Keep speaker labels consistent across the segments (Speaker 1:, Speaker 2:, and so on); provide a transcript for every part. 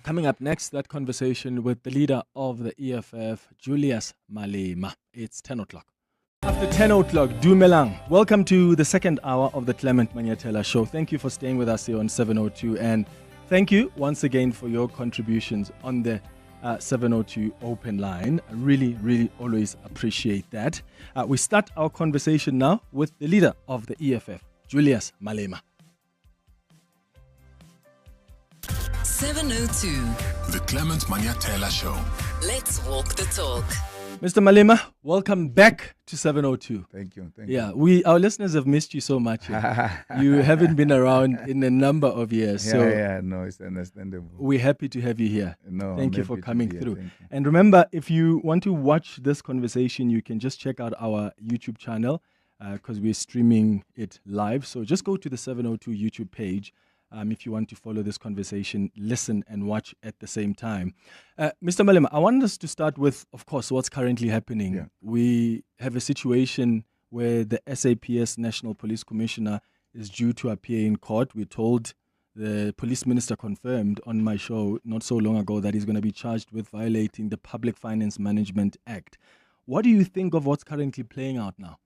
Speaker 1: Coming up next, that conversation with the leader of the EFF, Julius Malema. It's 10 o'clock. After 10 o'clock, Dumelang. Welcome to the second hour of the Clement Manyatela show. Thank you for staying with us here on 702. And thank you once again for your contributions on the 702 open line. I really always appreciate that. We start our conversation now with the leader of the EFF, Julius Malema.
Speaker 2: 702.
Speaker 3: The Clement Manyatela Show.
Speaker 2: Let's walk the talk.
Speaker 1: Mr. Malema, welcome back to 702.
Speaker 4: Thank you.
Speaker 1: Yeah, our listeners have missed you so much. You haven't been around in a number of years.
Speaker 4: No, it's understandable.
Speaker 1: We're happy to have you here.
Speaker 4: No,
Speaker 1: Thank
Speaker 4: I'm
Speaker 1: you for
Speaker 4: happy to
Speaker 1: coming
Speaker 4: be here.
Speaker 1: through.
Speaker 4: Thank you.
Speaker 1: And remember, if you want to watch this conversation, you can just check out our YouTube channel because we're streaming it live. So just go to the 702 YouTube page. If you want to follow this conversation, listen and watch at the same time. Mr. Malema, I want us to start with, of course, what's currently happening.
Speaker 4: Yeah.
Speaker 1: We have a situation where the SAPS National Police Commissioner is due to appear in court. We're told the police minister confirmed on my show not so long ago that he's going to be charged with violating the Public Finance Management Act. What do you think of what's currently playing out now?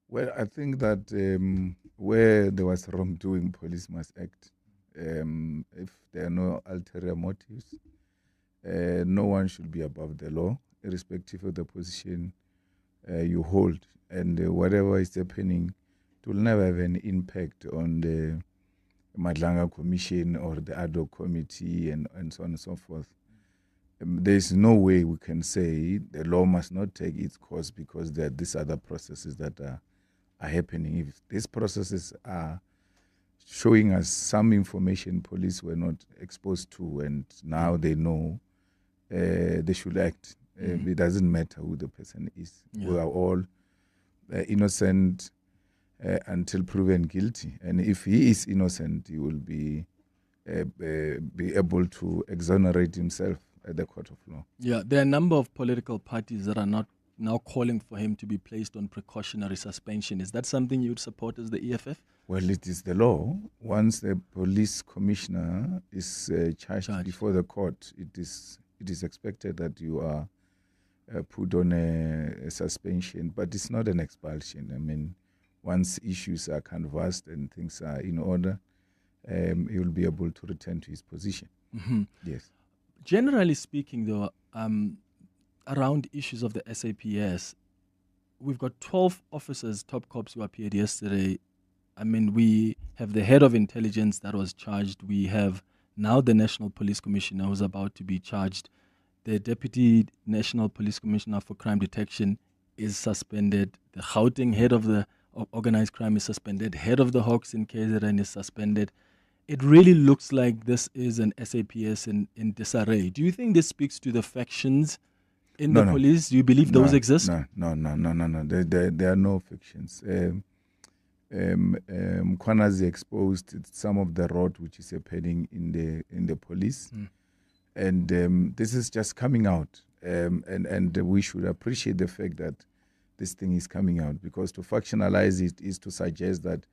Speaker 4: Well, I think that where there was wrongdoing, police must act. If there are no ulterior motives, no one should be above the law, irrespective of the position you hold. And whatever is happening, it will never have an impact on the Madlanga Commission or the ad hoc committee and so on and so forth. There is no way we can say the law must not take its course because there are these other processes that are happening. If these processes are showing us some information police were not exposed to and now they know, they should act. It doesn't matter who the person is.
Speaker 1: Yeah.
Speaker 4: We are all innocent until proven guilty. And if he is innocent, he will be able to exonerate himself at the court of law.
Speaker 1: Yeah, there are a number of political parties that are not now calling for him to be placed on precautionary suspension. Is that something you would support as the EFF?
Speaker 4: Well, it is the law. Once the police commissioner is charged before the court, it is expected that you are put on a suspension, but it's not an expulsion. I mean, once issues are canvassed and things are in order, he will be able to return to his position.
Speaker 1: Mm-hmm.
Speaker 4: Yes.
Speaker 1: Generally speaking, though, around issues of the SAPS, we've got 12 officers, top cops who appeared yesterday. I mean, we have the head of intelligence that was charged. We have now the National Police Commissioner who's about to be charged. The Deputy National Police Commissioner for Crime Detection is suspended. The Gauteng head of the organized crime is suspended. Head of the Hawks in KZN is suspended. It really looks like this is an SAPS in disarray. Do you think this speaks to the factions in the police? Do you believe those exist?
Speaker 4: No. There are no factions. Kwanazi exposed some of the rot which is happening in the police, and this is just coming out. And we should appreciate the fact that this thing is coming out, because to factionalize it is to suggest that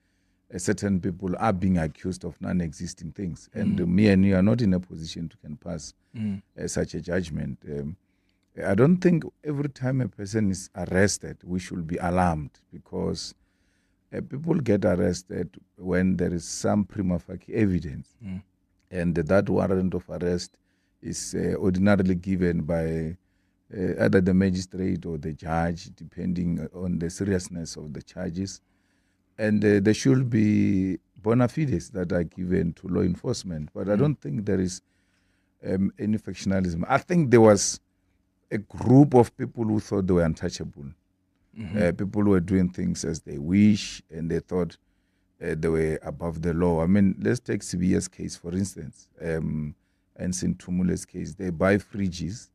Speaker 4: certain people are being accused of non-existing things, and me and you are not in a position to can pass such a judgment. I don't think every time a person is arrested we should be alarmed, because people get arrested when there is some prima facie evidence, and that warrant of arrest is ordinarily given by either the magistrate or the judge, depending on the seriousness of the charges. And there should be bona fides that are given to law enforcement. But I don't think there is any factionalism. I think there was a group of people who thought they were untouchable. People who were doing things as they wish, and they thought they were above the law. I mean, let's take Sibiya's case, for instance, and St. Tumule's case. They buy fridges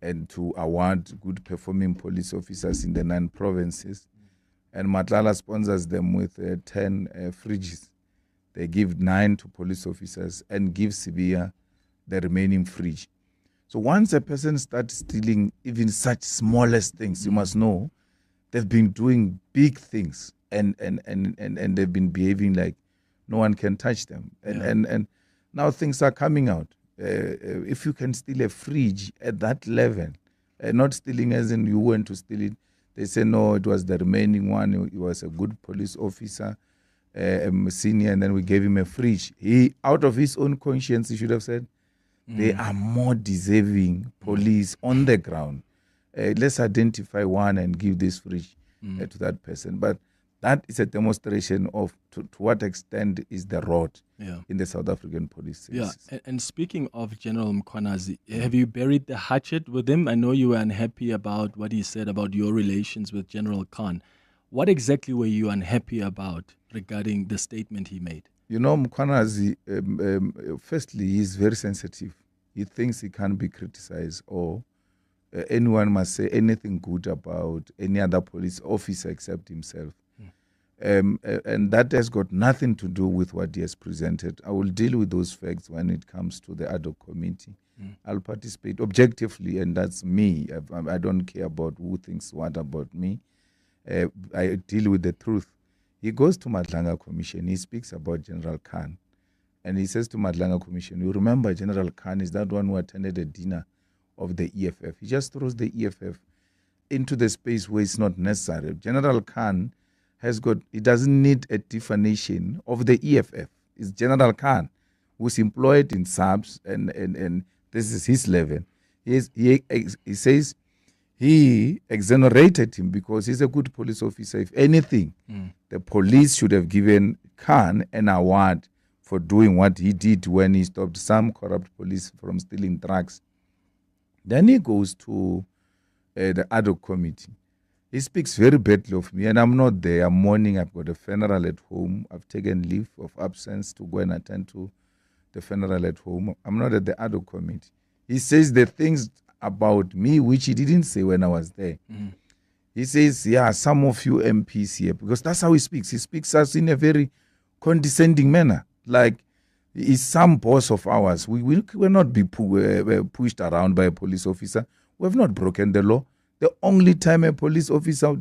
Speaker 4: and to award good performing police officers in the 9 provinces. And Matlala sponsors them with 10 fridges. They give 9 to police officers and give Sibiya the remaining fridge. So once a person starts stealing even such smallest things, you must know they've been doing big things, and they've been behaving like no one can touch them. And now things are coming out. if you can steal a fridge at that level, not stealing as in you went to steal it, they say, no, it was the remaining one. He was a good police officer, senior, and then we gave him a fridge. He, out of his own conscience, he should have said, they are more deserving police on the ground. Let's identify one and give this fridge to that person. But that is a demonstration of to what extent is the rot in the South African police service.
Speaker 1: Yeah, and speaking of General Mkhwanazi, have you buried the hatchet with him? I know you were unhappy about what he said about your relations with General Khan. What exactly were you unhappy about regarding the statement he made?
Speaker 4: You know, Mkhwanazi, firstly, he's very sensitive. He thinks he can't be criticized or anyone must say anything good about any other police officer except himself. And that has got nothing to do with what he has presented. I will deal with those facts when it comes to the ad hoc committee. I'll participate objectively, and that's me. I don't care about who thinks what about me. I deal with the truth. He goes to Madlanga Commission. He speaks about General Khan. And he says to Madlanga Commission, you remember General Khan is that one who attended a dinner of the EFF. He just throws the EFF into the space where it's not necessary. General Khan he doesn't need a definition of the EFF. It's General Khan who's employed in subs, and this is his level. He says he exonerated him because he's a good police officer. If anything, the police should have given Khan an award for doing what he did when he stopped some corrupt police from stealing drugs. Then he goes to the ad hoc committee. He speaks very badly of me, and I'm not there. I'm mourning. I've got a funeral at home. I've taken leave of absence to go and attend to the funeral at home. I'm not at the ad hoc committee. He says the things about me which he didn't say when I was there. He says, yeah, some of you MPs here, because that's how he speaks. He speaks us in a very condescending manner, like he's some boss of ours. We will not be pushed around by a police officer. We have not broken the law. The only time a police officer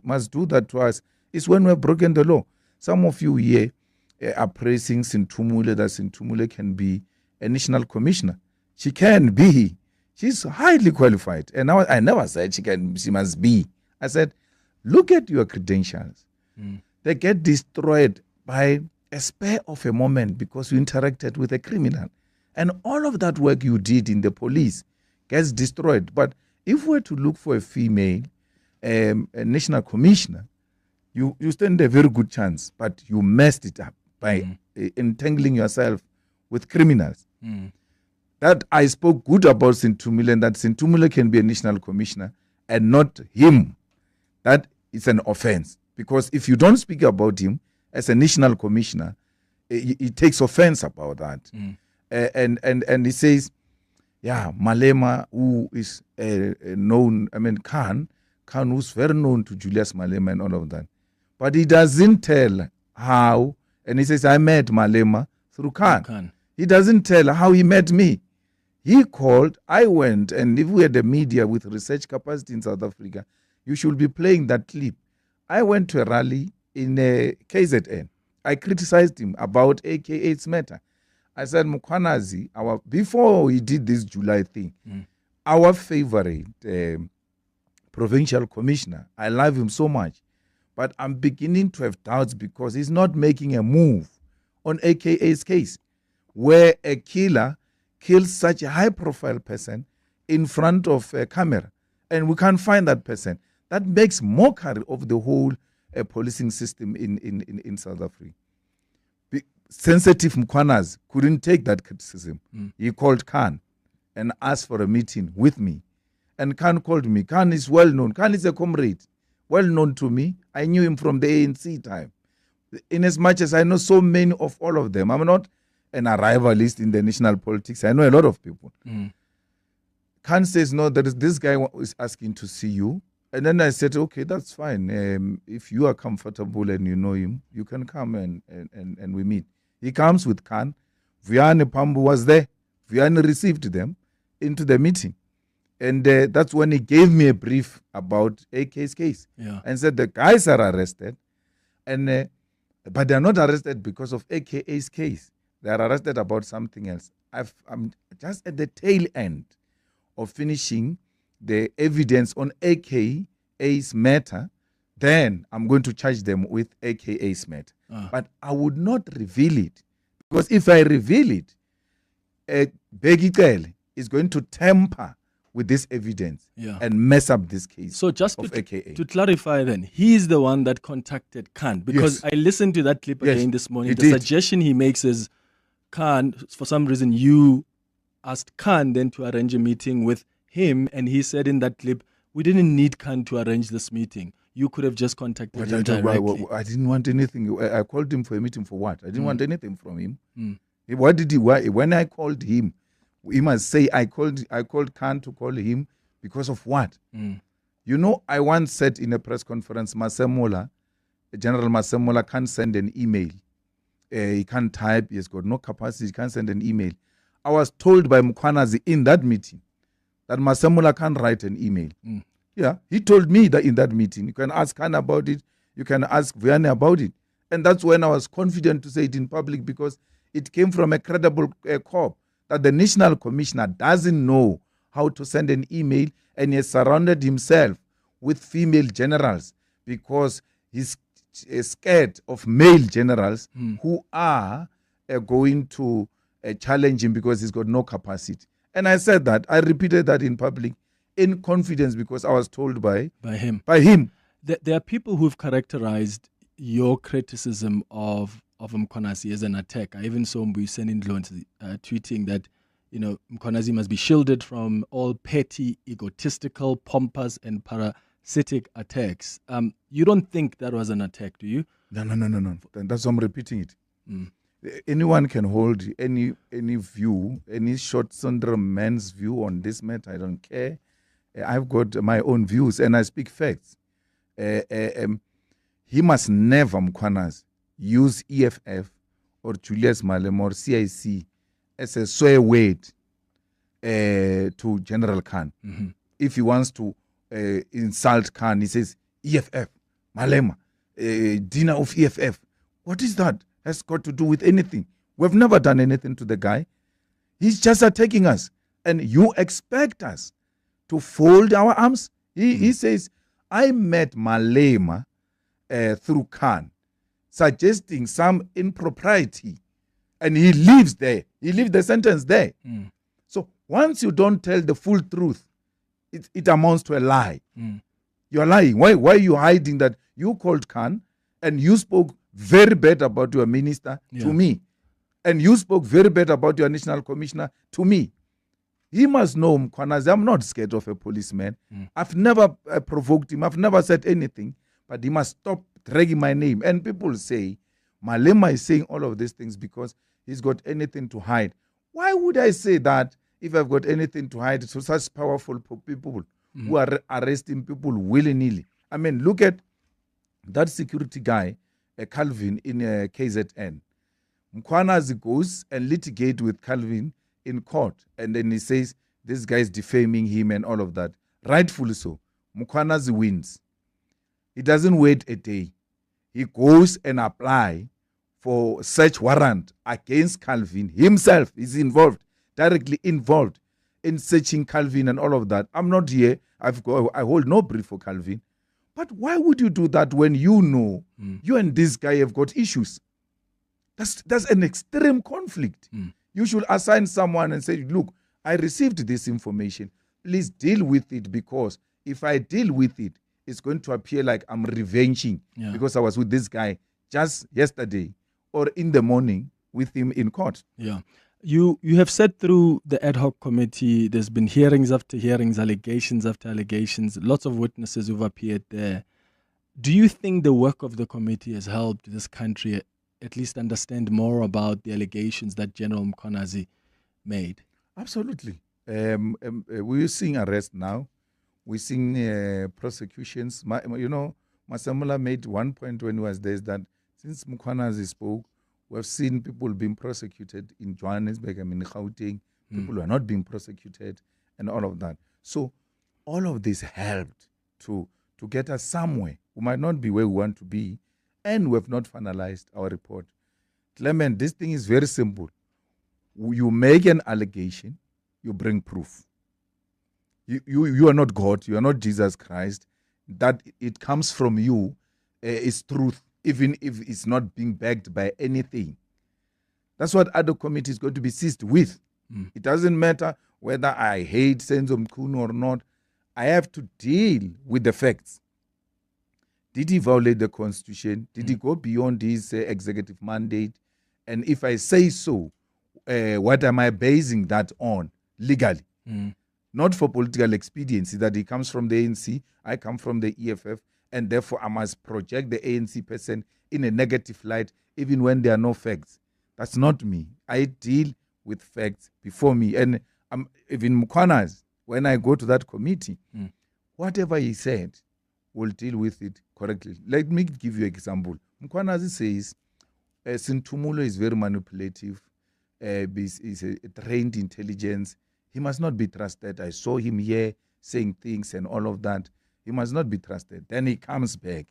Speaker 4: must do that to us is when we have broken the law. Some of you here are praising Sintumule, that Sintumule can be a national commissioner. She can be. She's highly qualified. And I never said she must be. I said, look at your credentials. They get destroyed by a spur of a moment because you interacted with a criminal. And all of that work you did in the police gets destroyed. But if we're to look for a female a national commissioner, you stand a very good chance, but you messed it up by entangling yourself with criminals. That I spoke good about Sintumile, and that Sintumile can be a national commissioner and not him. That is an offense. Because if you don't speak about him as a national commissioner, he takes offense about that. And he says, yeah, Malema, who is known, Khan, who's very known to Julius Malema and all of that. But he doesn't tell how, and he says, I met Malema through Khan. He doesn't tell how he met me. He called, I went, and if we had a media with research capacity in South Africa, you should be playing that clip. I went to a rally in KZN. I criticized him about AKA's matter. I said, Mkhwanazi, before he did this July thing, our favorite provincial commissioner, I love him so much, but I'm beginning to have doubts because he's not making a move on AKA's case, where a killer kills such a high-profile person in front of a camera, and we can't find that person. That makes mockery of the whole policing system in South Africa. Sensitive Mkhwanazi couldn't take that criticism. He called Khan and asked for a meeting with me. And Khan called me. Khan is well known. Khan is a comrade, well known to me. I knew him from the ANC time. In as much as I know so many of all of them, I'm not an arrivalist in the national politics. I know a lot of people. Khan says, no, this guy is asking to see you. And then I said, okay, that's fine. If you are comfortable and you know him, you can come and we meet. He comes with Khan. Vianney Pambu was there. Vianney received them into the meeting. And that's when he gave me a brief about AK's case. And said the guys are arrested, but they're not arrested because of AKA's case. They are arrested about something else. I'm just at the tail end of finishing the evidence on AKA's matter. Then I'm going to charge them with AKA's matter. But I would not reveal it, because if I reveal it, Begicele is going to tamper with this evidence and mess up this case.
Speaker 1: So just
Speaker 4: of AKA.
Speaker 1: to clarify then, he's the one that contacted Khan, because I listened to that clip again this morning. The suggestion he makes is, Khan, for some reason, you asked Khan then to arrange a meeting with him, and he said in that clip, we didn't need Khan to arrange this meeting. You could have just contacted him directly.
Speaker 4: I didn't want anything. I called him for a meeting for what? I didn't want anything from him. What did he? Why? When I called him, he must say I called Khan to call him because of what? You know, I once said in a press conference, General Masemola can't send an email. He can't type. He has got no capacity. He can't send an email. I was told by Mkhwanazi in that meeting that Masemola can't write an email. Yeah, he told me that in that meeting. You can ask Khan about it. You can ask Vianney about it. And that's when I was confident to say it in public, because it came from a credible corp, that the National Commissioner doesn't know how to send an email, and he has surrounded himself with female generals because he's scared of male generals who are going to challenge him because he's got no capacity. And I said that. I repeated that in public in confidence because I was told by him.
Speaker 1: There are people who've characterized your criticism of Mkhwanazi as an attack. I even saw Mbuyiseni Ndlozi tweeting that, you know, Mkhwanazi must be shielded from all petty, egotistical, pompous, and parasitic attacks. You don't think that was an attack, do you?
Speaker 4: No. That's why I'm repeating it. Anyone can hold any view, any short syndrome man's view on this matter. I don't care. I've got my own views and I speak facts. He must never, Mkhwanazi, use EFF or Julius Malema or CIC as a swear word to General Khan. If he wants to insult Khan, he says, EFF, Malema, dinner of EFF. What is that? Has got to do with anything. We've never done anything to the guy. He's just attacking us. And you expect us to fold our arms? He says, I met Malema through Khan, suggesting some impropriety. And he lives there. He leaves the sentence there. So once you don't tell the full truth, it amounts to a lie. You're lying. Why are you hiding that you called Khan and you spoke very bad about your minister to me? And you spoke very bad about your national commissioner to me. He must know, Mkhwanazi, I'm not scared of a policeman. I've never provoked him. I've never said anything. But he must stop dragging my name. And people say, Malema is saying all of these things because he's got anything to hide. Why would I say that if I've got anything to hide to such powerful people who are arresting people willy-nilly? I mean, look at that security guy, Calvin, in KZN. Mkhwanazi goes and litigate with Calvin in court, and then he says this guy is defaming him and all of that. Rightfully so. Mkhwanazi wins. He doesn't wait a day. He goes and apply for search warrant against Calvin himself. Is involved, directly involved in searching Calvin and all of that. I'm not here. I hold no brief for Calvin. But why would you do that when you know you and this guy have got issues? That's an extreme conflict. You should assign someone and say, look, I received this information. Please deal with it, because if I deal with it, it's going to appear like I'm revenging because I was with this guy just yesterday or in the morning with him in court.
Speaker 1: Yeah. You have said through the ad hoc committee, there's been hearings after hearings, allegations after allegations, lots of witnesses who've appeared there. Do you think the work of the committee has helped this country at least understand more about the allegations that General Mkhwanazi made?
Speaker 4: Absolutely. We're seeing arrests now. We're seeing prosecutions. Masemola made one point when he was there, is that since Mkhwanazi spoke, we've seen people being prosecuted in Johannesburg, in Gauteng. People who are not being prosecuted and all of that. So all of this helped to get us somewhere. We might not be where we want to be, and we have not finalized our report. Clement, this thing is very simple. You make an allegation, you bring proof. You are not God, you are not Jesus Christ. That it comes from you is truth, even if it's not being backed by anything. That's what other committees got to be seized with. It doesn't matter whether I hate Senzo Mkhunu or not. I have to deal with the facts. Did he violate the Constitution? Did he go beyond his executive mandate? And if I say so, what am I basing that on legally? Not for political expediency, that he comes from the ANC, I come from the EFF, and therefore I must project the ANC person in a negative light, even when there are no facts. That's not me. I deal with facts before me. And even Mkhwana's, when I go to that committee, whatever he said, we'll deal with it correctly. Let me give you an example. Mkhwana's says, Sintumulo is very manipulative. He's a trained intelligence. He must not be trusted. I saw him here saying things and all of that. He must not be trusted. Then he comes back.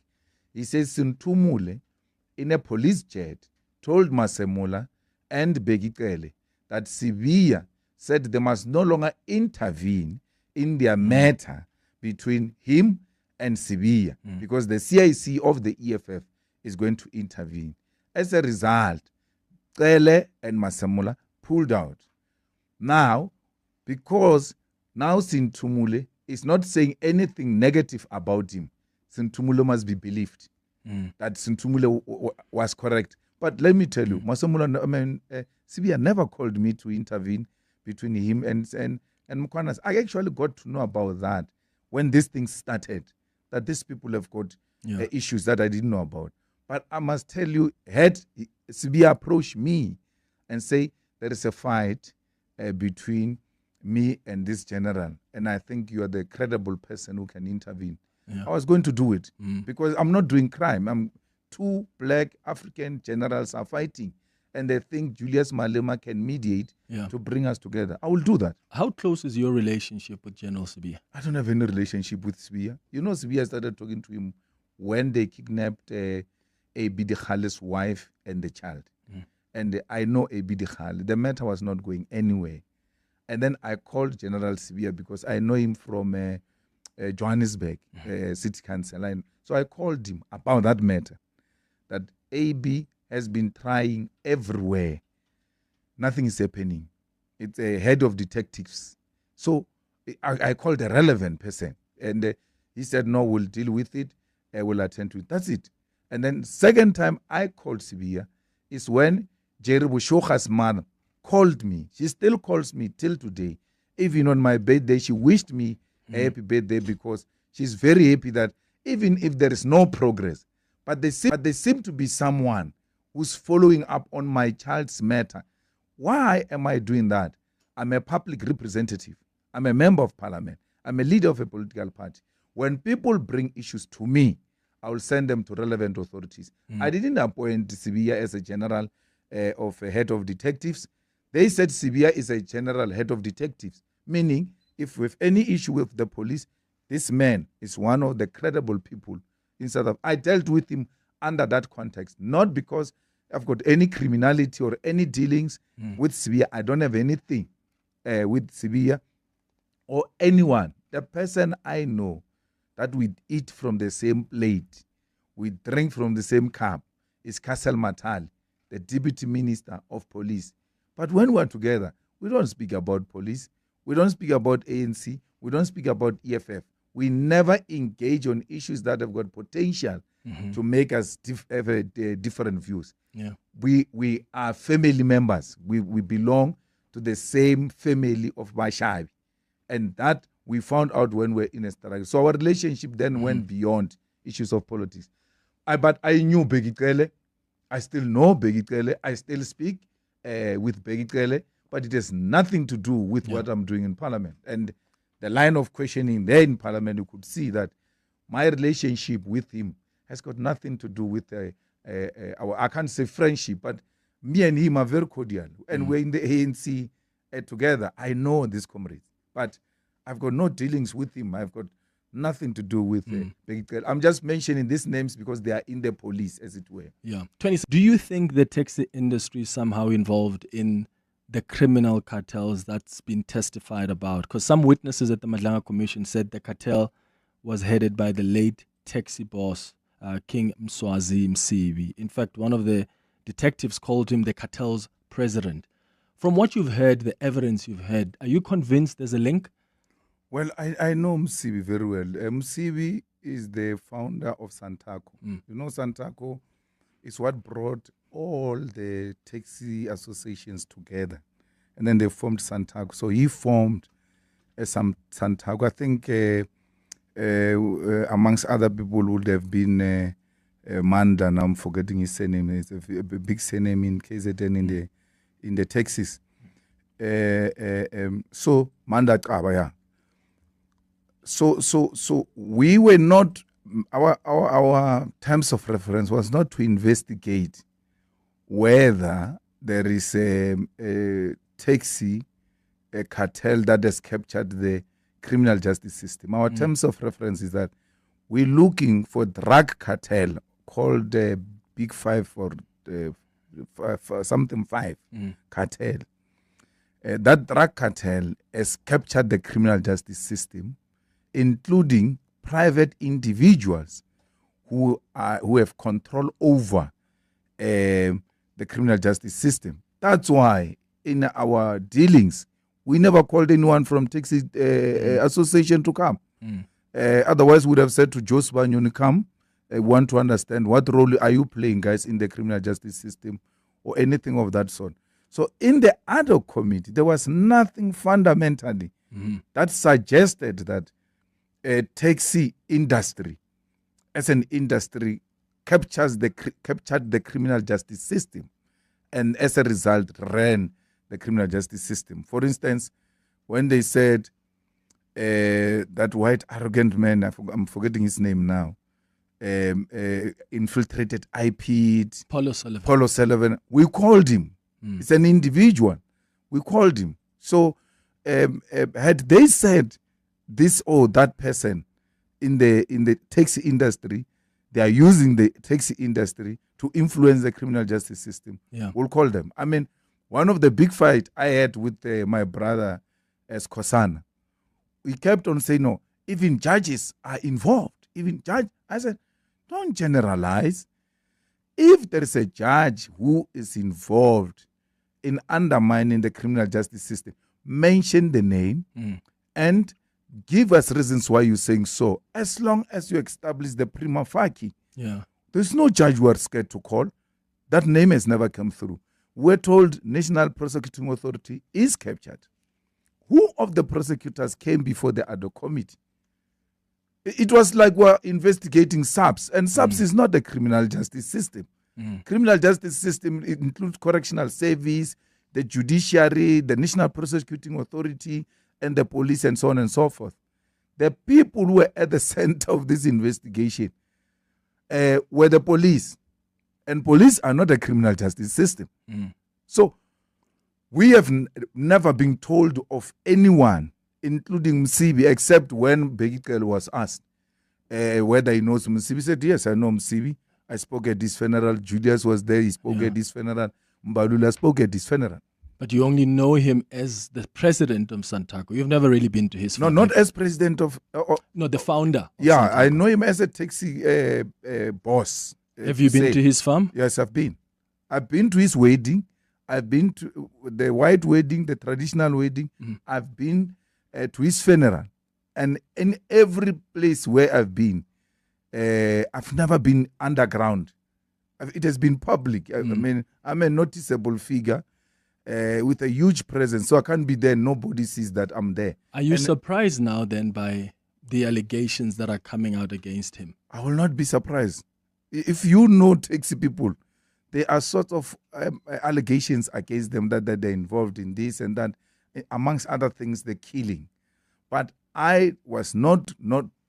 Speaker 4: He says Sintumule, in a police jet, told Masemola and Begitele that Sibiya said they must no longer intervene in their matter between him and Sibiya because the CIC of the EFF is going to intervene. As a result, Cele and Masemola pulled out. Now, because now Sintumule is not saying anything negative about him, Sintumule must be believed that Sintumule was correct. But let me tell you, Masemola, Sibiya never called me to intervene between him and Mkhwana's. I actually got to know about that when this thing started, that these people have got issues that I didn't know about. But I must tell you, had Sibiya approached me and say there is a fight between me and this general, and I think you are the credible person who can intervene, I was going to do it because I'm not doing crime. Two black African generals are fighting, and they think Julius Malema can mediate to bring us together. I will do that.
Speaker 1: How close is your relationship with General Sibiya?
Speaker 4: I don't have any relationship with Sibiya. You know, Sibiya started talking to him when they kidnapped A.B.D. Khale's wife and the child. And I know A.B.D. Khale. The matter was not going anywhere. And then I called General Sibiya because I know him from Johannesburg, City Council. So I called him about that matter, that AB has been trying everywhere. Nothing is happening. It's a head of detectives. So I called a relevant person. And he said, no, we'll deal with it. We'll attend to it. That's it. And then second time I called Sibiya is when Jerry Bushoka's mother called me. She still calls me till today. Even on my birthday, she wished me a happy birthday because she's very happy that even if there is no progress, but they seem to be someone who's following up on my child's matter. Why am I doing that? I'm a public representative. I'm a member of parliament. I'm a leader of a political party. When people bring issues to me, I will send them to relevant authorities. I didn't appoint Sibiya as a general of a head of detectives. They said Sibiya is a general head of detectives, meaning if we have any issue with the police, this man is one of the credible people in South Africa. I dealt with him under that context, not because I've got any criminality or any dealings with Sibiya. I don't have anything with Sibiya or anyone. The person I know that we eat from the same plate, we drink from the same cup, is Castle Matal, the Deputy Minister of Police. But when we're together, we don't speak about police, we don't speak about ANC, we don't speak about EFF. We never engage on issues that have got potential to make us have different views. We are family members. We belong to the same family of Bashabi. And that we found out when we're in a struggle. So our relationship then went beyond issues of politics. But I knew Begitele. I still know Begitele. I still speak with Begitele. But it has nothing to do with what I'm doing in Parliament. And the line of questioning there in Parliament, you could see that my relationship with him has got nothing to do with our, I can't say friendship, but me and him are very cordial. And we're in the ANC together. I know this comrade. But I've got no dealings with him. I've got Nothing to do with I'm just mentioning these names because they are in the police, as it were.
Speaker 1: Yeah. 20. Do you think the taxi industry is somehow involved in the criminal cartels that's been testified about? Because some witnesses at the Madlanga Commission said the cartel was headed by the late taxi boss, King Mswazi Msibi. In fact, one of the detectives called him the cartel's president. From what you've heard, the evidence you've heard, are you convinced there's a link?
Speaker 4: Well, I know Msibi very well. Msibi is the founder of Santaco. You know, Santaco is what brought all the taxi associations together. And then they formed Santaco. So he formed some Santaco. I think amongst other people would have been Manda. Now I'm forgetting his surname. It's a big surname in KZN in the taxis. So Manda Kaba, yeah. So we were not, our terms of reference was not to investigate whether there is a taxi, a cartel that has captured the criminal justice system. Our terms of reference is that we're looking for drug cartel called Big Five or something five cartel. That drug cartel has captured the criminal justice system, including private individuals who have control over the criminal justice system. That's why in our dealings, we never called anyone from taxi association to come. Otherwise, we would have said to Joseph, you come. I want to understand what role are you playing, guys, in the criminal justice system or anything of that sort. So in the ad hoc committee, there was nothing fundamentally that suggested that a taxi industry, as an industry, captured the criminal justice system, and as a result ran the criminal justice system. For instance, when they said that white arrogant man, I'm forgetting his name now, infiltrated IP, Paulo Sullivan, we called him. It's an individual. We called him. So had they said this or that person in the taxi industry, they are using the taxi industry to influence the criminal justice system, we'll call them. I mean, one of the big fight I had with my brother as Kosana, we kept on saying, no, even judges are involved. I said, don't generalize. If there is a judge who is involved in undermining the criminal justice system, mention the name and give us reasons why you're saying so. As long as you establish the prima facie, there's no judge we're scared to call. That name has never come through. We're told National Prosecuting Authority is captured. Who of the prosecutors came before the ad hoc committee? It was like we're investigating SAPS, and SAPS is not the criminal justice system. Criminal justice system includes correctional service, the judiciary, the National Prosecuting Authority, and the police, and so on and so forth. The people who were at the center of this investigation were the police. And police are not a criminal justice system. So we have never been told of anyone, including Msibi, except when Begitkel was asked whether he knows Msibi. He said, yes, I know Msibi. I spoke at this funeral. Julius was there. He spoke at this funeral. Mbalula spoke at this funeral.
Speaker 1: But you only know him as the president of Santaco. You've never really been to his farm.
Speaker 4: No, not as president of...
Speaker 1: no, the founder.
Speaker 4: Yeah, Santaco. I know him as a taxi boss.
Speaker 1: Have you been to his farm?
Speaker 4: Yes, I've been. I've been to his wedding. I've been to the white wedding, the traditional wedding. I've been to his funeral. And in every place where I've been, I've never been underground. It has been public. I mean, I'm a noticeable figure with a huge presence, so I can't be there. Nobody sees that I'm there.
Speaker 1: Are you surprised now then by the allegations that are coming out against him?
Speaker 4: I will not be surprised. If you know taxi people, there are sort of allegations against them that they're involved in this and that, amongst other things, the killing. But I was not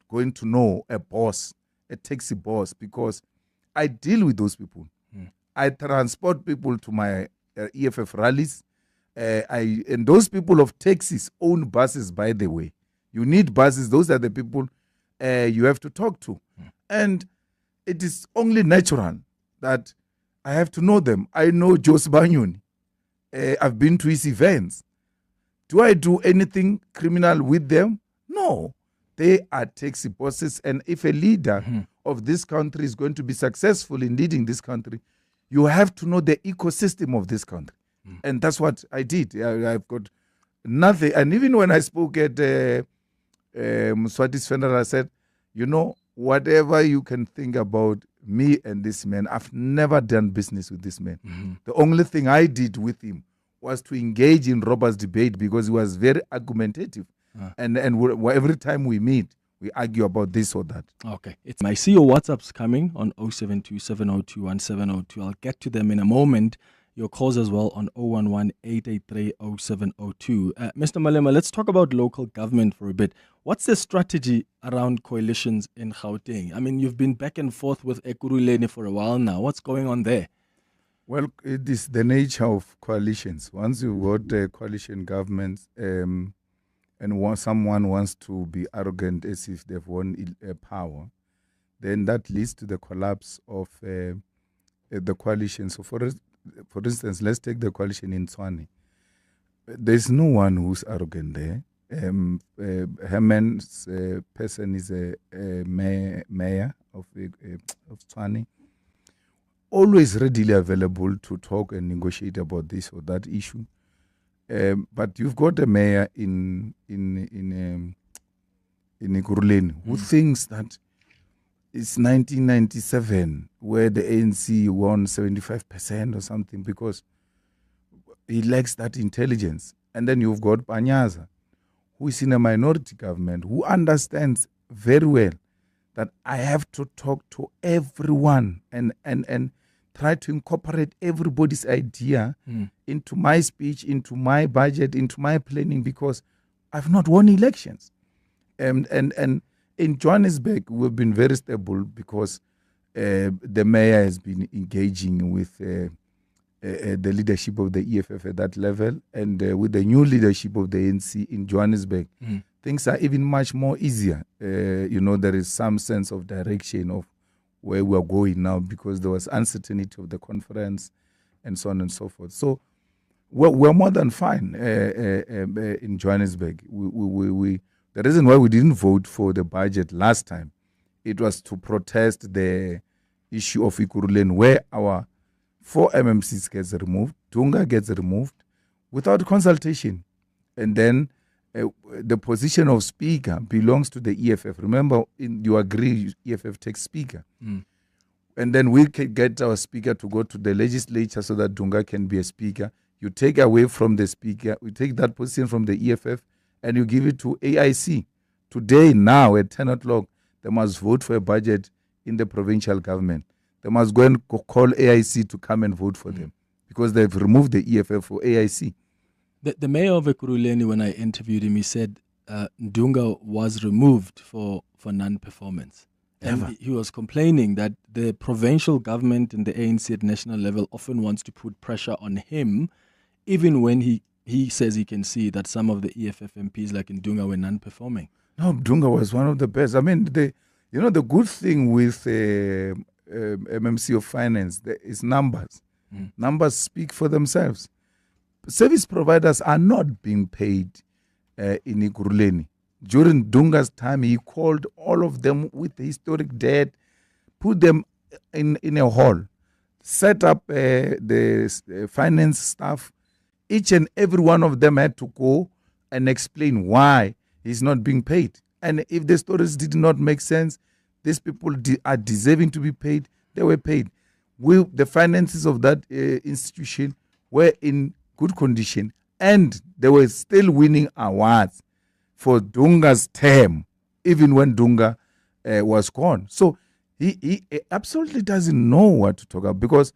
Speaker 4: going to know a boss, a taxi boss, because I deal with those people. I transport people to my EFF rallies. And those people of taxis own buses, by the way. You need buses. Those are the people you have to talk to. And it is only natural that I have to know them. I know Jos Banyoni. I've been to his events. Do I do anything criminal with them? No. They are taxi bosses. And if a leader of this country is going to be successful in leading this country, you have to know the ecosystem of this country. And that's what I did. I've got nothing. And even when I spoke at Mswati's funeral, I said, you know, whatever you can think about me and this man, I've never done business with this man. The only thing I did with him was to engage in Robert's debate because he was very argumentative. And every time we meet, we argue about this or that.
Speaker 1: Okay. I see your WhatsApps coming on 072-702-1702. I'll get to them in a moment. Your calls as well on 011-883-0702. Mr. Malema, let's talk about local government for a bit. What's the strategy around coalitions in Gauteng? I mean, you've been back and forth with Ekurhuleni for a while now. What's going on there?
Speaker 4: Well, it is the nature of coalitions. Once you've got coalition governments and someone wants to be arrogant as if they've won power, then that leads to the collapse of the coalition. So for instance, let's take the coalition in Tshwane. There's no one who's arrogant there. Herman's person is a mayor of Tshwane, always readily available to talk and negotiate about this or that issue. But you've got a mayor in Ekurhuleni who thinks that it's 1997 where the ANC won 75% or something because he lacks that intelligence. And then you've got Panyaza, who is in a minority government, who understands very well that I have to talk to everyone and try to incorporate everybody's idea into my speech, into my budget, into my planning, because I've not won elections. And in Johannesburg, we've been very stable because the mayor has been engaging with the leadership of the EFF at that level, and with the new leadership of the ANC in Johannesburg, things are even much more easier. There is some sense of direction of where we are going now because there was uncertainty of the conference and so on and so forth. So we're more than fine in Johannesburg. The reason why we didn't vote for the budget last time, it was to protest the issue of Ekurhuleni, where our 4 MMCs gets removed, Dunga gets removed without consultation. And then the position of speaker belongs to the EFF. Remember, you agree, EFF takes speaker. And then we can get our speaker to go to the legislature so that Dunga can be a speaker. You take away from the speaker, we take that position from the EFF, and you give it to AIC. Today, now, at 10 o'clock, they must vote for a budget in the provincial government. They must go and call AIC to come and vote for them because they've removed the EFF for AIC.
Speaker 1: The mayor of Ekurhuleni, when I interviewed him, he said Ndunga was removed for non-performance. And he was complaining that the provincial government and the ANC at national level often wants to put pressure on him, even when he says he can see that some of the EFF MPs like Ndunga were non-performing.
Speaker 4: No, Ndunga was one of the best. I mean, the good thing with MMC of Finance is numbers. Numbers speak for themselves. Service providers are not being paid in Ekurhuleni. During Dunga's time, he called all of them with historic debt, put them in a hall, set up the finance staff. Each and every one of them had to go and explain why he's not being paid. And if the stories did not make sense, these people are deserving to be paid. They were paid. The finances of that institution were in good condition, and they were still winning awards for Dunga's term, even when Dunga was gone. So he absolutely doesn't know what to talk about because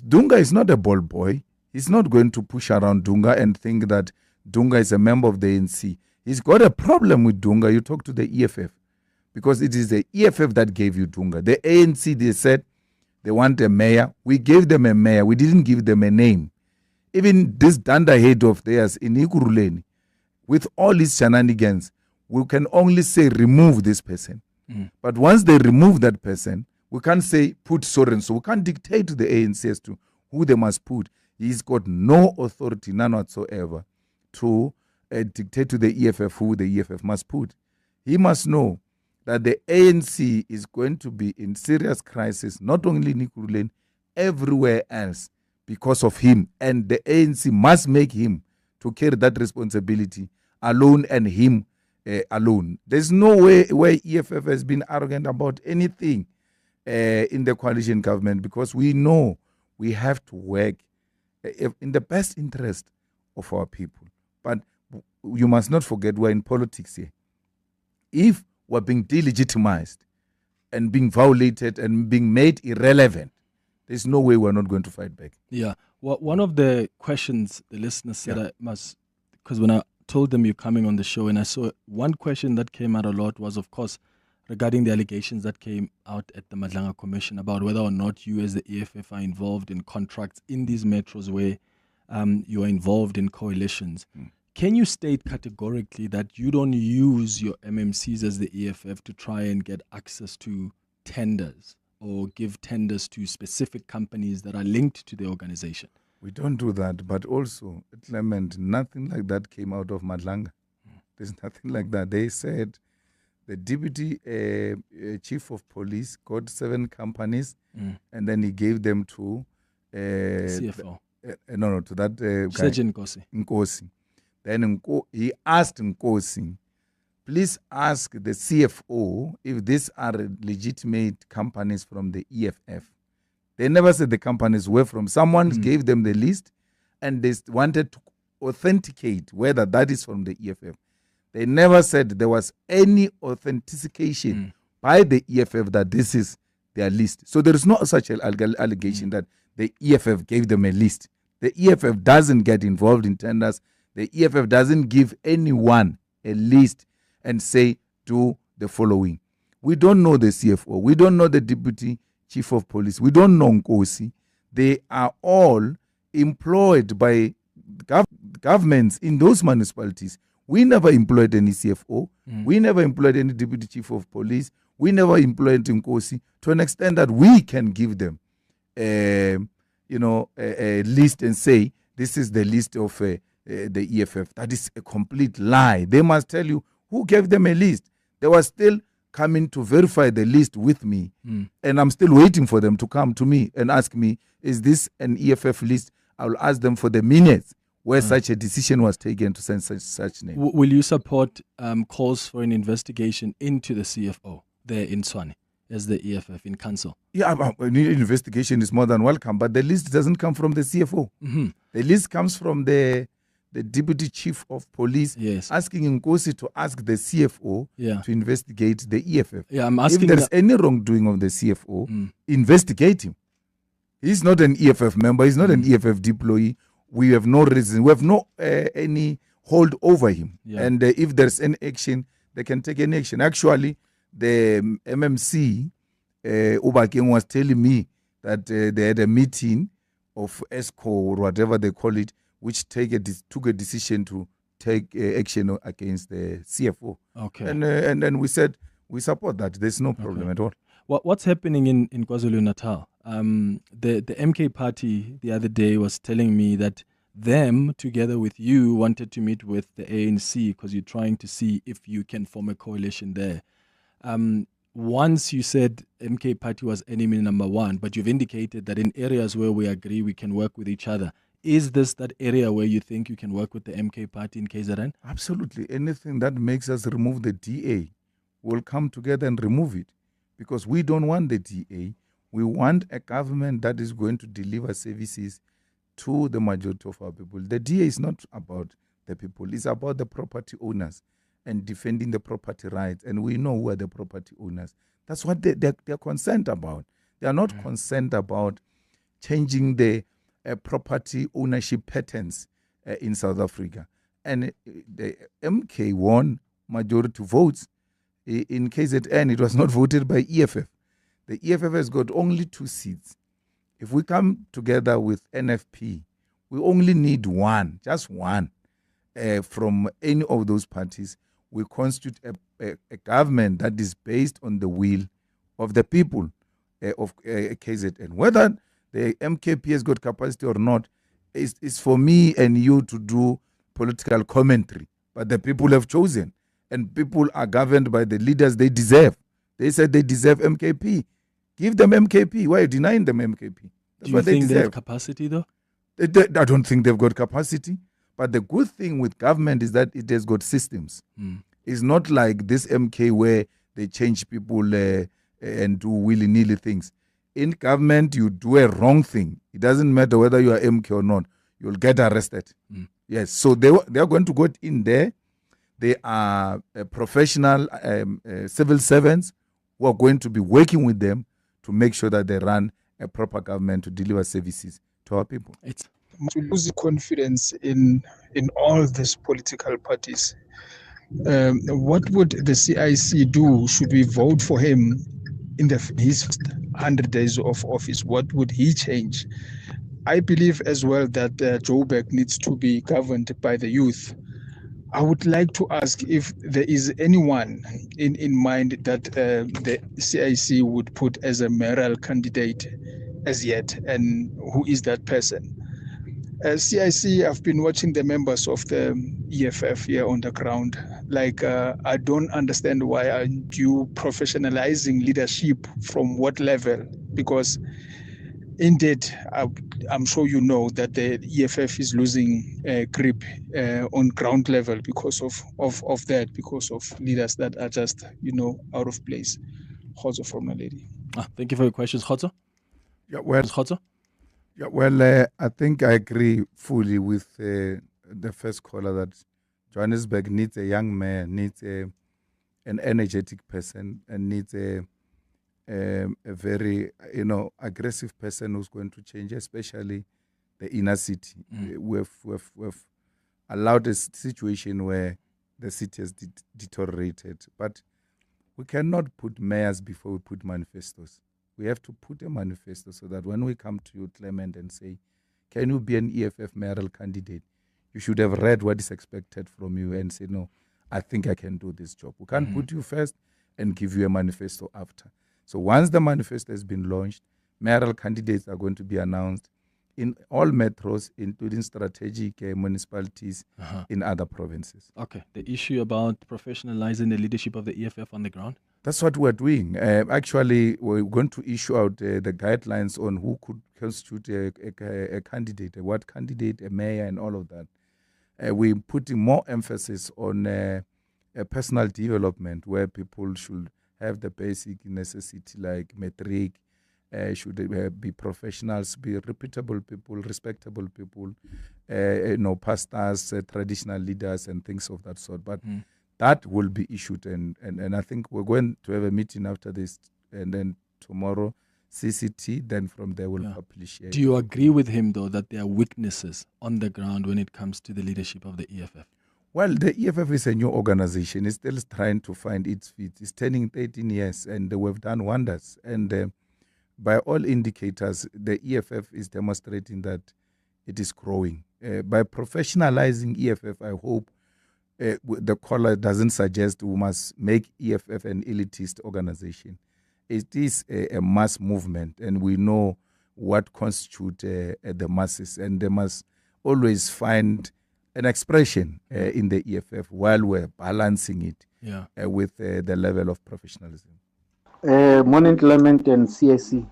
Speaker 4: Dunga is not a ball boy. He's not going to push around Dunga and think that Dunga is a member of the ANC. He's got a problem with Dunga. You talk to the EFF because it is the EFF that gave you Dunga. The ANC, they said they want a mayor. We gave them a mayor. We didn't give them a name. Even this dunderhead of theirs in Ekurhuleni, with all his shenanigans, we can only say remove this person. But once they remove that person, we can't say put so and so. We can't dictate to the ANC as to who they must put. He's got no authority, none whatsoever, to dictate to the EFF who the EFF must put. He must know that the ANC is going to be in serious crisis, not only in Ekurhuleni, everywhere else because of him. And the ANC must make him to carry that responsibility alone and him alone. There's no way where EFF has been arrogant about anything in the coalition government, because we know we have to work in the best interest of our people. But you must not forget we're in politics here. If we're being delegitimized and being violated and being made irrelevant, there's no way we're not going to fight back.
Speaker 1: Yeah. Well, one of the questions the listeners said I must, because when I told them you're coming on the show, and I saw one question that came out a lot was, of course, regarding the allegations that came out at the Madlanga Commission about whether or not you as the EFF are involved in contracts in these metros where you are involved in coalitions. Can you state categorically that you don't use your MMCs as the EFF to try and get access to tenders or give tenders to specific companies that are linked to the organization?
Speaker 4: We don't do that, but also, Clement, nothing like that came out of Madlanga. There's nothing like that. They said the deputy chief of police got 7 companies, and then he gave them to
Speaker 1: CFO.
Speaker 4: To that
Speaker 1: Sergeant
Speaker 4: Nkosi. Then he asked Nkosi, please ask the CFO if these are legitimate companies from the EFF. They never said the companies were from. Someone gave them the list, and they wanted to authenticate whether that is from the EFF. They never said there was any authentication by the EFF that this is their list. So there is no such allegation that the EFF gave them a list. The EFF doesn't get involved in tenders. The EFF doesn't give anyone a list and say, do the following. We don't know the CFO. We don't know the deputy chief of police. We don't know Nkosi. They are all employed by governments in those municipalities. We never employed any CFO. We never employed any deputy chief of police. We never employed Nkosi to an extent that we can give them a list and say, this is the list of the EFF. That is a complete lie. They must tell you who gave them a list. They were still coming to verify the list with me, and I'm still waiting for them to come to me and ask me, is this an EFF list? I'll ask them for the minutes where such a decision was taken to send such name.
Speaker 1: Will you support calls for an investigation into the CFO there in Tshwane as the EFF in council?
Speaker 4: Yeah, an investigation is more than welcome, but the list doesn't come from the CFO. The list comes from the deputy chief of police, asking Nkosi to ask the CFO to investigate the EFF.
Speaker 1: Yeah, I'm asking
Speaker 4: if there's any wrongdoing of the CFO, investigate him. He's not an EFF member. He's not an EFF deployee. We have no reason. We have no any hold over him. And if there's any action, they can take any action. Actually, the MMC, Ubakeng, was telling me that they had a meeting of ESCO or whatever they call it, which took a decision to take action against the CFO.
Speaker 1: Okay.
Speaker 4: And then we said we support that. There's no problem at all.
Speaker 1: What's happening in KwaZulu-Natal? The MK party the other day was telling me that them, together with you, wanted to meet with the ANC because you're trying to see if you can form a coalition there. Once you said MK party was enemy number 1, but you've indicated that in areas where we agree we can work with each other. Is this that area where you think you can work with the MK party in KZN?
Speaker 4: Absolutely. Anything that makes us remove the DA, we'll come together and remove it. Because we don't want the DA. We want a government that is going to deliver services to the majority of our people. The DA is not about the people. It's about the property owners and defending the property rights. And we know who are the property owners. That's what they're concerned about. They are not concerned about changing the property ownership patterns in South Africa. And the MK won majority votes. In KZN, it was not voted by EFF. The EFF has got only 2 seats. If we come together with NFP, we only need one, just one, from any of those parties. we constitute a government that is based on the will of the people of KZN. Whether the MKP has got capacity or not is for me and you to do political commentary. But the people have chosen, and people are governed by the leaders they deserve. They said they deserve MKP. Give them MKP. Why are you denying them MKP? That's
Speaker 1: Do you
Speaker 4: what
Speaker 1: think they
Speaker 4: deserve.
Speaker 1: have capacity, though?
Speaker 4: I don't think they've got capacity. But the good thing with government is that it has got systems. It's not like this MK where they change people and do willy-nilly things. In government, you do a wrong thing. It doesn't matter whether you are MK or not. You'll get arrested. Yes, so they are going to go in there. They are professional civil servants who are going to be working with them to make sure that they run a proper government to deliver services to our people.
Speaker 1: It's
Speaker 5: To lose confidence in all these political parties. What would the CIC do? Should we vote for him in his 100 days of office? What would he change? I believe as well that Joburg needs to be governed by the youth. I would like to ask if there is anyone in mind that the CIC would put as a mayoral candidate as yet, and who is that person? CIC, I've been watching the members of the EFF here on the ground. I don't understand why aren't you professionalizing leadership from what level? Because indeed, I'm sure you know that the EFF is losing grip on ground level because of that, because of leaders that are just, out of place. Khozo from Naledi.
Speaker 1: Thank you for your questions, Khotso.
Speaker 4: Yeah, well,
Speaker 1: Khotso?
Speaker 4: Yeah, well, I think I agree fully with the first caller that Johannesburg needs a young man, needs an energetic person, and needs a very, aggressive person who's going to change, especially the inner city. We've allowed a situation where the city has deteriorated, but we cannot put mayors before we put manifestos. We have to put a manifesto so that when we come to you, Clement, and say, can you be an EFF mayoral candidate? You should have read what is expected from you and say, no, I think I can do this job. We can't put you first and give you a manifesto after. So once the manifesto has been launched, mayoral candidates are going to be announced in all metros, including strategic municipalities in other provinces.
Speaker 1: Okay. The issue about professionalizing the leadership of the EFF on the ground?
Speaker 4: That's what we're doing. Actually, we're going to issue out the guidelines on who could constitute a candidate, what candidate, a mayor, and all of that. We're putting more emphasis on personal development, where people should have the basic necessity like matric, should be professionals, be reputable people, respectable people, pastors, traditional leaders, and things of that sort. But that will be issued, and I think we're going to have a meeting after this, and then tomorrow, CCT, then from there we'll publish.
Speaker 1: Do you agree with him, though, that there are weaknesses on the ground when it comes to the leadership of the EFF?
Speaker 4: Well, the EFF is a new organization. It's still trying to find its feet. It's turning 13 years, and we've done wonders. And by all indicators, the EFF is demonstrating that it is growing. By professionalizing EFF, I hope the caller doesn't suggest we must make EFF an elitist organization. It is a mass movement, and we know what constitutes the masses, and they must always find an expression in the EFF while we're balancing it with the level of professionalism.
Speaker 6: Morning, Clement and CIC.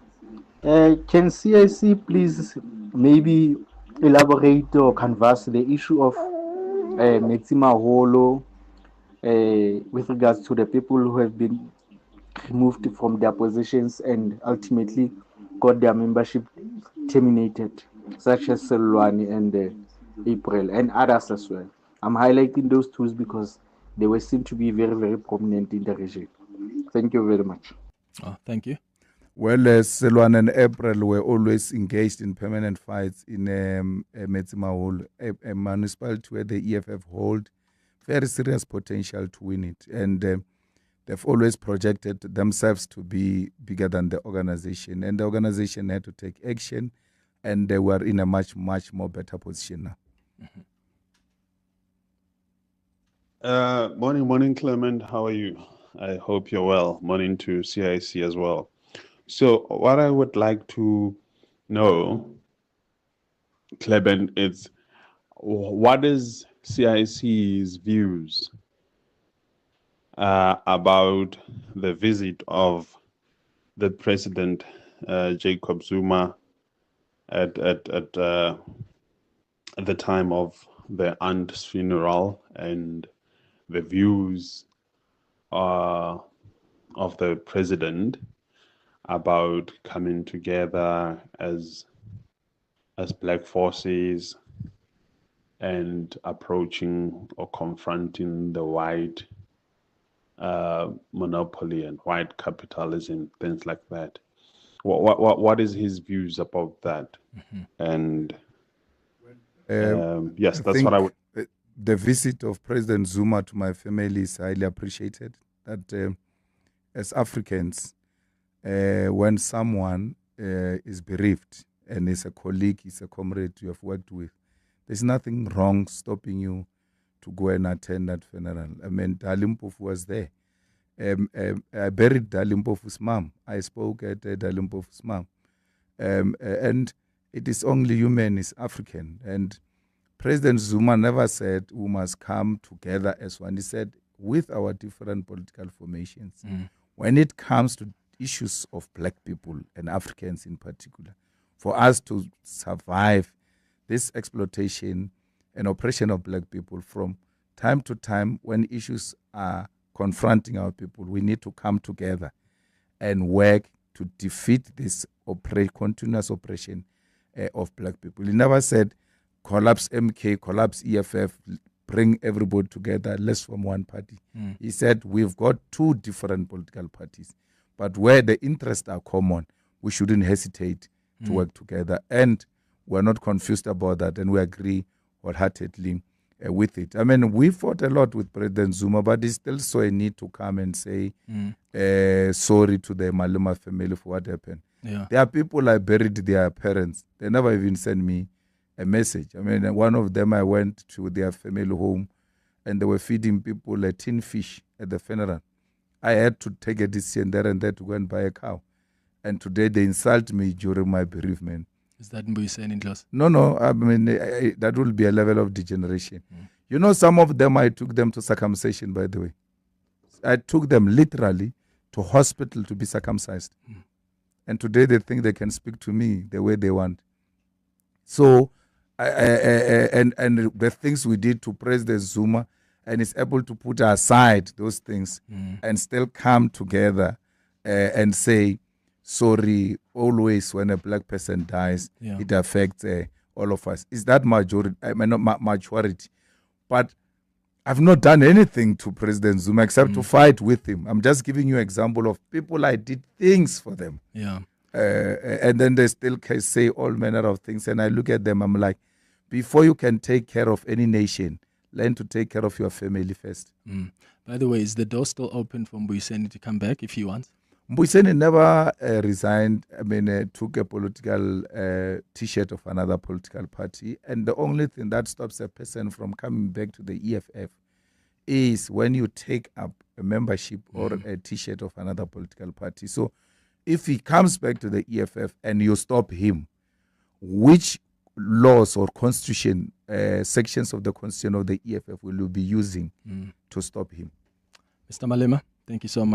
Speaker 6: Can CIC please maybe elaborate or canvass the issue of manyatela with regards to the people who have been removed from their positions and ultimately got their membership terminated, such as Selwani and April and others as well? I'm highlighting those two because they were seen to be very, very prominent in the regime. Thank you very much.
Speaker 1: Thank you.
Speaker 4: Well, Selwan and April were always engaged in permanent fights in manyatela, a municipality where the EFF hold very serious potential to win it. And they've always projected themselves to be bigger than the organization. And the organization had to take action, and they were in a much, much more better position now.
Speaker 7: Morning, Clement. How are you? I hope you're well. Morning to CIC as well. So, what I would like to know, Clement, is what is CIC's views about the visit of the President Jacob Zuma at the time of the aunt's funeral and the views of the president about coming together as black forces and approaching or confronting the white monopoly and white capitalism, things like that. What is his views about that? And yes,
Speaker 4: I
Speaker 7: that's
Speaker 4: think
Speaker 7: what I would.
Speaker 4: the visit of President Zuma to my family is highly appreciated. That as Africans, when someone is bereaved and is a colleague, is a comrade you have worked with, there's nothing wrong stopping you to go and attend that funeral. I mean, Dalimpofu was there. I buried Dalimpofu's mom. I spoke at Dalimpofu's mom. And it is only human, is African. And President Zuma never said we must come together as one. He said, with our different political formations, when it comes to issues of black people and Africans in particular, for us to survive this exploitation and oppression of black people from time to time, when issues are confronting our people, we need to come together and work to defeat this continuous oppression of black people. He never said, collapse MK, collapse EFF, bring everybody together, let's form one party. He said, we've got two different political parties, but where the interests are common, we shouldn't hesitate to work together. And we're not confused about that, and we agree wholeheartedly with it. I mean, we fought a lot with President Zuma, but he still saw a need to come and say sorry to the Malema family for what happened.
Speaker 1: Yeah.
Speaker 4: There are people I buried their parents. They never even sent me a message. I mean, one of them, I went to their family home and they were feeding people a tin fish at the funeral. I had to take a decision there and there to go and buy a cow. And today they insult me during my bereavement.
Speaker 1: Is that Mbuyiseni in class?
Speaker 4: No. I mean, that will be a level of degeneration. You know, some of them, I took them to circumcision, by the way. I took them literally to hospital to be circumcised. And today they think they can speak to me the way they want. So, and the things we did to President Zuma, and is able to put aside those things and still come together and say, sorry, always when a black person dies, it affects all of us. Is that majority? I mean, not majority. But I've not done anything to President Zuma except to fight with him. I'm just giving you an example of people I did things for them.
Speaker 1: Yeah.
Speaker 4: And then they still can say all manner of things. And I look at them, I'm like, before you can take care of any nation, learn to take care of your family first.
Speaker 1: By the way, is the door still open for Mbuyiseni to come back if he wants?
Speaker 4: Mbuyiseni never resigned. I mean, took a political T-shirt of another political party. And the only thing that stops a person from coming back to the EFF is when you take up a membership or a T-shirt of another political party. So if he comes back to the EFF and you stop him, which laws or constitution, sections of the constitution of the EFF will you be using to stop him?
Speaker 1: Mr. Malema, thank you so much.